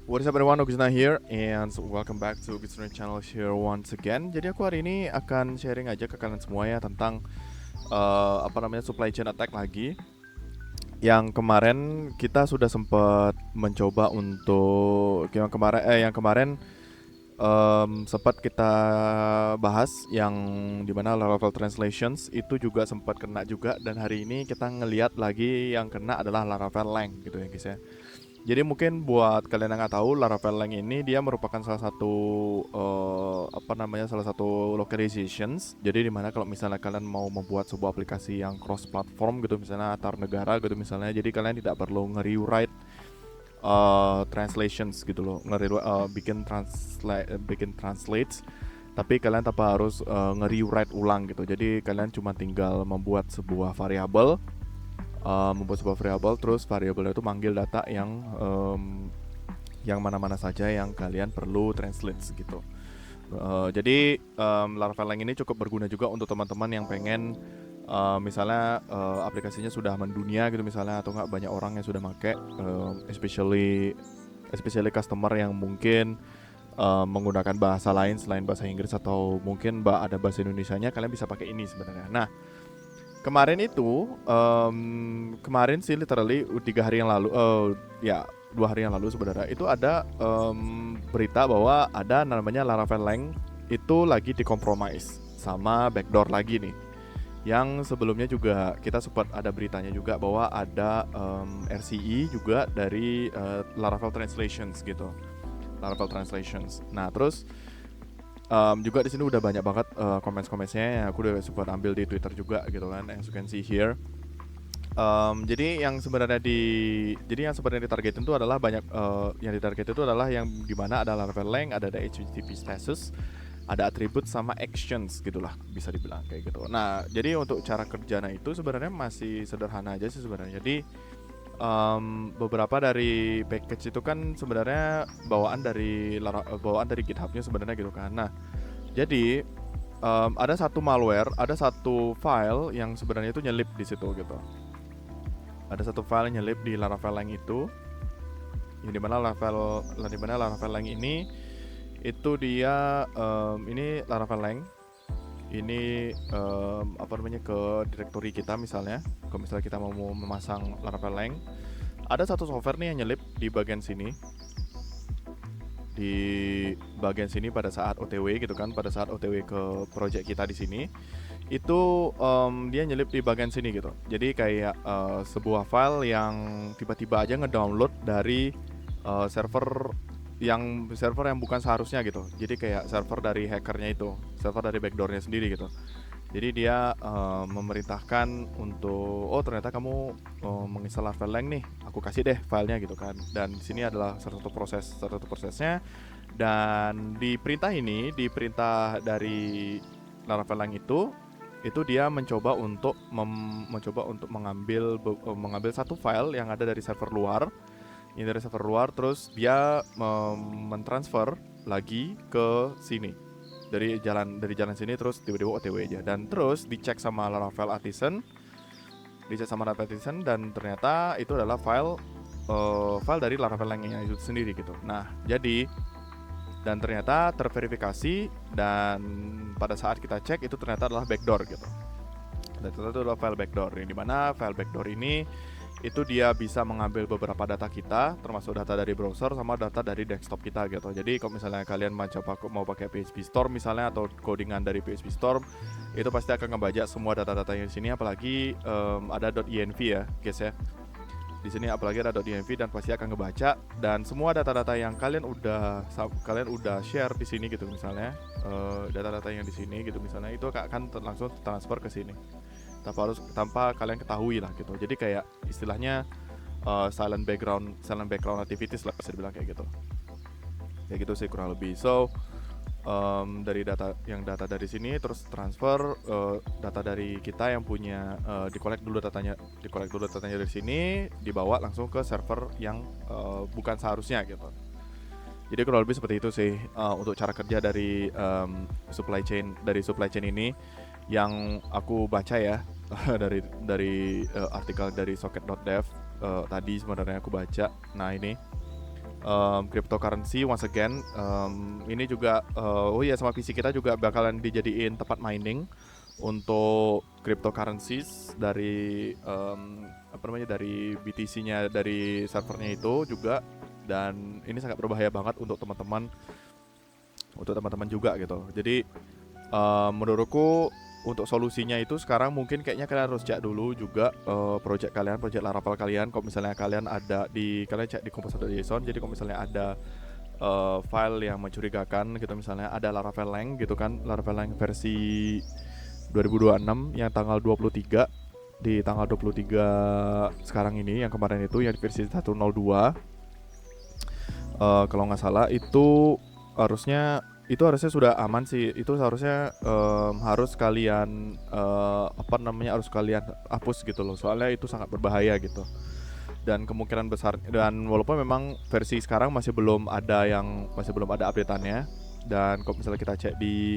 What is up everyone, Augustina here and welcome back to Augustina channel here once again. Jadi aku hari ini akan sharing aja ke kalian semua ya tentang supply chain attack lagi. Yang kemarin kita sudah sempat mencoba untuk yang kemarin sempat kita bahas yang dimana Laravel translations itu juga sempat kena juga, dan hari ini kita ngelihat lagi yang kena adalah Laravel lang gitu ya guys ya. Jadi mungkin buat kalian yang nggak tahu, Laravel lang ini dia merupakan salah satu salah satu localizations. Jadi dimana kalau misalnya kalian mau membuat sebuah aplikasi yang cross platform gitu, misalnya antar negara gitu misalnya, jadi kalian tidak perlu nge-rewrite translations gitu loh, bikin translates, tapi kalian tanpa harus nge-rewrite ulang gitu. Jadi kalian cuma tinggal membuat sebuah variabel, terus variabelnya itu manggil data yang mana-mana saja yang kalian perlu translate gitu. Jadi Laravel lang ini cukup berguna juga untuk teman-teman yang pengen misalnya aplikasinya sudah mendunia gitu misalnya, atau nggak banyak orang yang sudah make, especially customer yang mungkin menggunakan bahasa lain selain bahasa Inggris, atau mungkin ada bahasa Indonesianya, kalian bisa pakai ini sebenarnya. Nah, kemarin sih literally 3 hari yang lalu, 2 hari yang lalu sebenarnya, itu ada berita bahwa ada namanya Laravel lang itu lagi dikompromise sama backdoor lagi nih. Yang sebelumnya juga kita sempat ada beritanya juga bahwa ada RCE juga dari Laravel translations gitu. Laravel translations. Nah, terus juga di sini udah banyak banget comments-commentsnya yang aku udah sempat ambil di Twitter juga gitu kan, as you can see here. Jadi yang sebenarnya ditargetin itu adalah yang dimana ada Laravel lang, ada HTTP status, ada atribut sama actions gitulah, bisa dibilang kayak gitu. Nah, jadi untuk cara kerjanya itu sebenarnya masih sederhana aja sih sebenarnya. Jadi beberapa dari package itu kan sebenarnya bawaan dari GitHub-nya sebenarnya gitu kan. Nah, jadi ada satu malware, ada satu file yang sebenarnya itu nyelip di situ gitu. Ada satu file yang nyelip di Laravel lang itu, yang dimana Laravel lang ini itu dia ini Laravel lang ini ke directory kita misalnya. Kalau misalnya kita mau memasang Laravel lang, ada satu software nih yang nyelip di bagian sini, pada saat OTW gitu kan, pada saat OTW ke project kita di sini itu dia nyelip di bagian sini gitu. Jadi kayak sebuah file yang tiba-tiba aja ngedownload dari server yang bukan seharusnya gitu. Jadi kayak server dari hackernya itu, server dari backdoornya sendiri gitu. Jadi dia memerintahkan untuk, oh ternyata kamu menginstal Laravel lang nih, aku kasih deh filenya gitu kan. Dan di sini adalah salah satu prosesnya. Dan di perintah dari Laravel lang itu dia mencoba untuk mengambil satu file yang ada dari server luar. Ini dari server luar, terus dia mentransfer lagi ke sini dari jalan sini, terus tiba-tiba OTW aja, dan terus dicek sama Laravel Artisan, dan ternyata itu adalah file dari Laravel lang-nya itu sendiri gitu. Nah, jadi dan ternyata terverifikasi, dan pada saat kita cek itu ternyata adalah backdoor gitu. Dan ternyata itu adalah file backdoor, yang dimana file backdoor ini itu dia bisa mengambil beberapa data kita, termasuk data dari browser sama data dari desktop kita gitu. Jadi kalau misalnya kalian mau pakai PHP Storm misalnya, atau codingan dari PHP Storm, itu pasti akan ngebajak semua data-data yang di sini, apalagi ada .env ya guys ya. Di sini apalagi ada .env, dan pasti akan ngebaca, dan semua data-data yang kalian udah share di sini gitu misalnya, data-data yang di sini gitu misalnya, itu akan langsung transfer ke sini tanpa kalian ketahui lah gitu. Jadi kayak istilahnya silent background activities lah, bisa dibilang kayak gitu sih kurang lebih. So dari data dari sini terus transfer data dari kita yang punya, dikolek dulu datanya dari sini, dibawa langsung ke server yang bukan seharusnya gitu. Jadi kurang lebih seperti itu sih untuk cara kerja dari supply chain ini yang aku baca ya. dari artikel dari socket.dev tadi sebenarnya aku baca. Nah, ini cryptocurrency once again. Ini juga sama PC kita juga bakalan dijadiin tempat mining untuk cryptocurrencies dari dari BTC-nya, dari servernya itu juga. Dan ini sangat berbahaya banget untuk teman-teman juga gitu. Jadi menurutku untuk solusinya itu sekarang mungkin kayaknya kalian harus cek dulu juga project Laravel kalian. Kalau misalnya kalian cek di composer.json. Jadi kalau misalnya ada file yang mencurigakan gitu, misalnya ada Laravel Lang gitu kan, Laravel Lang versi 2026 yang tanggal 23, di tanggal 23 sekarang ini, yang kemarin itu yang versi 102, kalau nggak salah itu harusnya sudah aman sih. Itu seharusnya harus kalian harus kalian hapus gitu loh, soalnya itu sangat berbahaya gitu. Dan kemungkinan besar, dan walaupun memang versi sekarang masih belum ada update-annya. Dan kalau misalnya kita cek di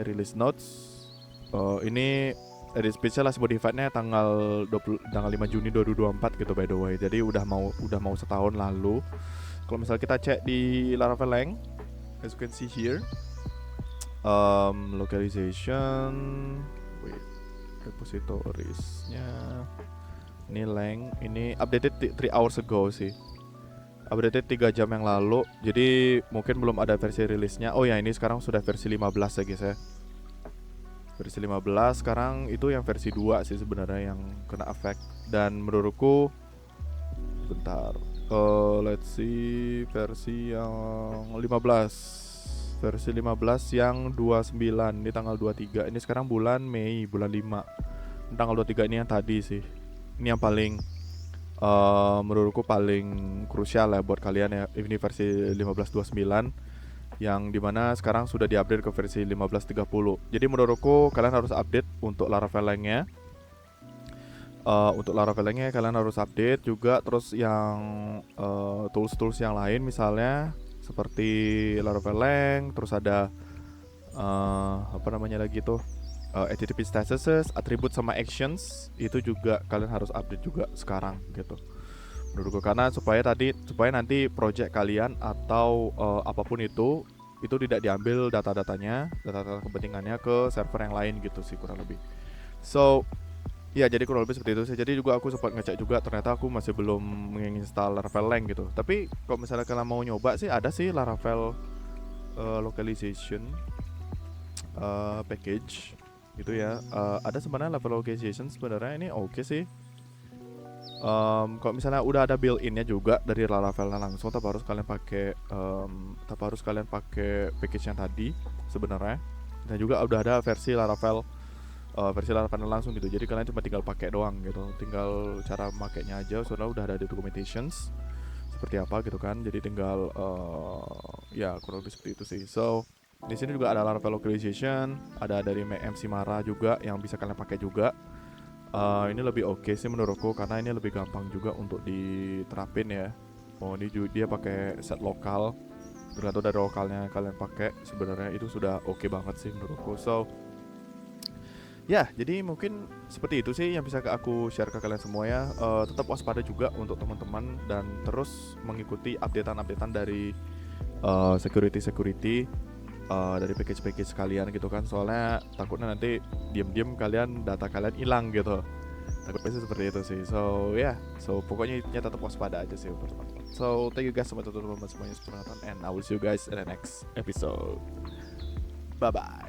release notes, ini edit special last modified-nya tanggal 5 Juni 2024 gitu by the way. Jadi udah mau setahun lalu. Kalau misalnya kita cek di Laravel Lang, as you can see here, localization, repositories-nya, ini Lang, ini updated 3 hours ago sih, updated 3 jam yang lalu. Jadi mungkin belum ada versi rilisnya. Oh ya, ini sekarang sudah versi 15 ya guys ya. Versi 15 sekarang, itu yang versi 2 sih sebenarnya yang kena efek. Dan menurutku, bentar, let's see, versi yang 15 yang 29 di tanggal 23. Ini sekarang bulan Mei, bulan 5. Tanggal 23 ini yang tadi sih. Ini yang paling menurutku paling krusial ya buat kalian ya. Ini versi 15.29 yang dimana sekarang sudah diupdate ke versi 15.30. Jadi menurutku kalian harus update untuk Laravel Lang-nya. Untuk Laravel Lang-nya kalian harus update juga. Terus yang tools-tools yang lain misalnya seperti Laravel Lang, terus ada HTTP statuses, attribute sama actions, itu juga kalian harus update juga sekarang gitu menurutku, karena supaya nanti project kalian atau apapun itu tidak diambil data kepentingannya ke server yang lain gitu sih kurang lebih. So ya, jadi kurang lebih seperti itu sih. Jadi juga aku sempat ngecek juga, ternyata aku masih belum menginstal Laravel Lang gitu. Tapi kalau misalnya kalian mau nyoba sih, ada sih Laravel localization package gitu ya. Ada sebenarnya Laravel localization sebenarnya ini oke sih. Kalau misalnya udah ada built-innya juga dari Laravel langsung, tanpa harus kalian pakai package yang tadi sebenarnya. Dan juga udah ada versi Laravel langsung gitu. Jadi kalian cuma tinggal pakai doang gitu. Tinggal cara makainya aja, soalnya udah ada di documentations seperti apa gitu kan. Jadi tinggal ya kurang lebih seperti itu sih. So di sini juga ada Laravel localization, ada dari MC Mara juga yang bisa kalian pakai juga. Ini lebih oke sih menurutku, karena ini lebih gampang juga untuk diterapin ya. Ini dia pakai set lokal, tergantung dari lokalnya kalian pakai. Sebenarnya itu sudah oke banget sih menurutku. So ya, jadi mungkin seperti itu sih yang bisa aku share ke kalian semua ya. Tetap waspada juga untuk teman-teman, dan terus mengikuti updatean dari security dari package kalian gitu kan. Soalnya takutnya nanti diam-diam data kalian hilang gitu. Takutnya sih seperti itu sih. So pokoknya tetap waspada aja sih untuk teman-teman. So thank you guys teman-teman semuanya, and I will see you guys in the next episode. Bye bye.